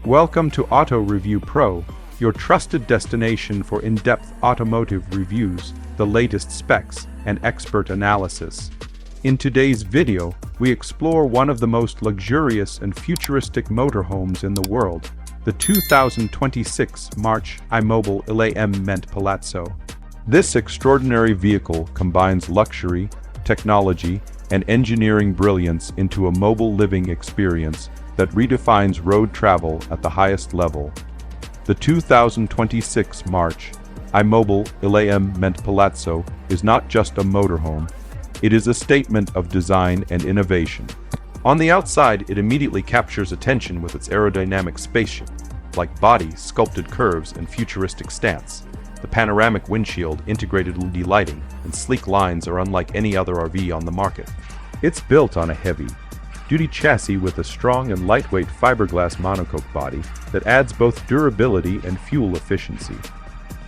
Welcome to Auto Review Pro, your trusted destination for in-depth automotive reviews, the latest specs, and expert analysis. In today's video, we explore one of the most luxurious and futuristic motorhomes in the world, the 2026 Marchi Mobile eleMMent Palazzo. This extraordinary vehicle combines luxury, technology, and engineering brilliance into a mobile living experience that redefines road travel at the highest level. The 2026 Marchi Mobile eleMMent Palazzo is not just a motorhome, it is a statement of design and innovation. On the outside, it immediately captures attention with its aerodynamic spaceship, like body, sculpted curves, and futuristic stance. The panoramic windshield, integrated LED lighting, and sleek lines are unlike any other RV on the market. It's built on a heavy-duty chassis with a strong and lightweight fiberglass monocoque body that adds both durability and fuel efficiency.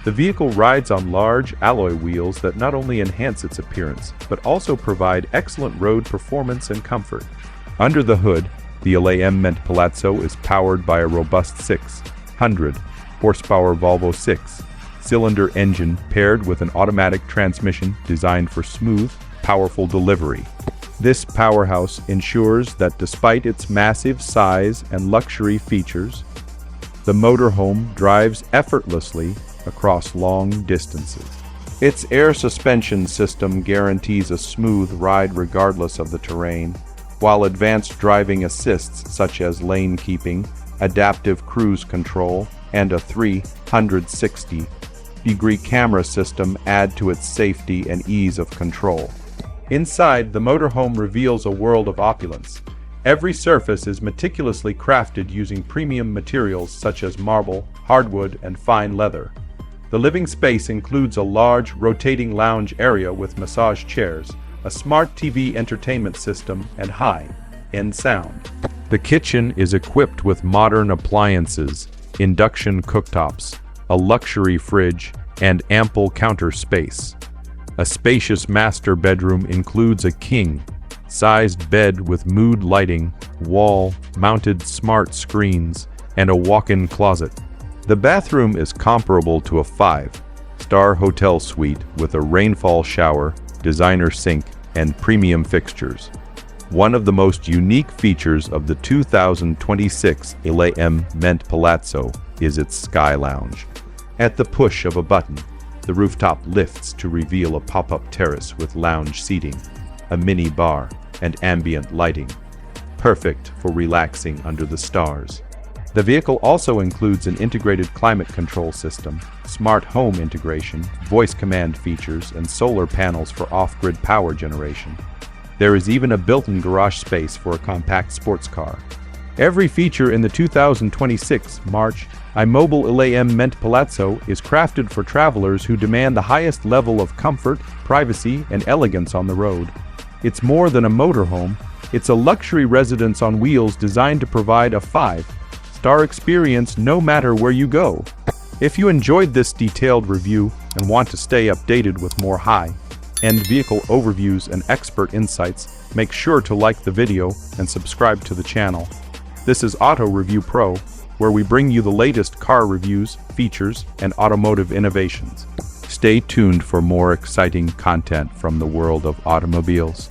The vehicle rides on large alloy wheels that not only enhance its appearance, but also provide excellent road performance and comfort. Under the hood, the eleMMent Palazzo is powered by a robust 600-horsepower Volvo 6-cylinder engine paired with an automatic transmission designed for smooth, powerful delivery. This powerhouse ensures that despite its massive size and luxury features, the motorhome drives effortlessly across long distances. Its air suspension system guarantees a smooth ride regardless of the terrain, while advanced driving assists such as lane keeping, adaptive cruise control, and a 360-degree camera system add to its safety and ease of control. Inside, the motorhome reveals a world of opulence. Every surface is meticulously crafted using premium materials such as marble, hardwood, and fine leather. The living space includes a large, rotating lounge area with massage chairs, a smart TV entertainment system, and high-end sound. The kitchen is equipped with modern appliances, induction cooktops, a luxury fridge, and ample counter space. A spacious master bedroom includes a king-sized bed with mood lighting, wall-mounted smart screens, and a walk-in closet. The bathroom is comparable to a 5-star hotel suite with a rainfall shower, designer sink, and premium fixtures. One of the most unique features of the 2026 eleMMent Palazzo is its Sky Lounge. At the push of a button, the rooftop lifts to reveal a pop-up terrace with lounge seating, a mini bar, and ambient lighting, perfect for relaxing under the stars. The vehicle also includes an integrated climate control system, smart home integration, voice command features, and solar panels for off-grid power generation. There is even a built-in garage space for a compact sports car. Every feature in the 2026 Marchi Mobile eleMMent Palazzo is crafted for travelers who demand the highest level of comfort, privacy, and elegance on the road. It's more than a motorhome, it's a luxury residence on wheels designed to provide a 5-star experience no matter where you go. If you enjoyed this detailed review and want to stay updated with more high-end vehicle overviews and expert insights, make sure to like the video and subscribe to the channel. This is Auto Review Pro, where we bring you the latest car reviews, features, and automotive innovations. Stay tuned for more exciting content from the world of automobiles.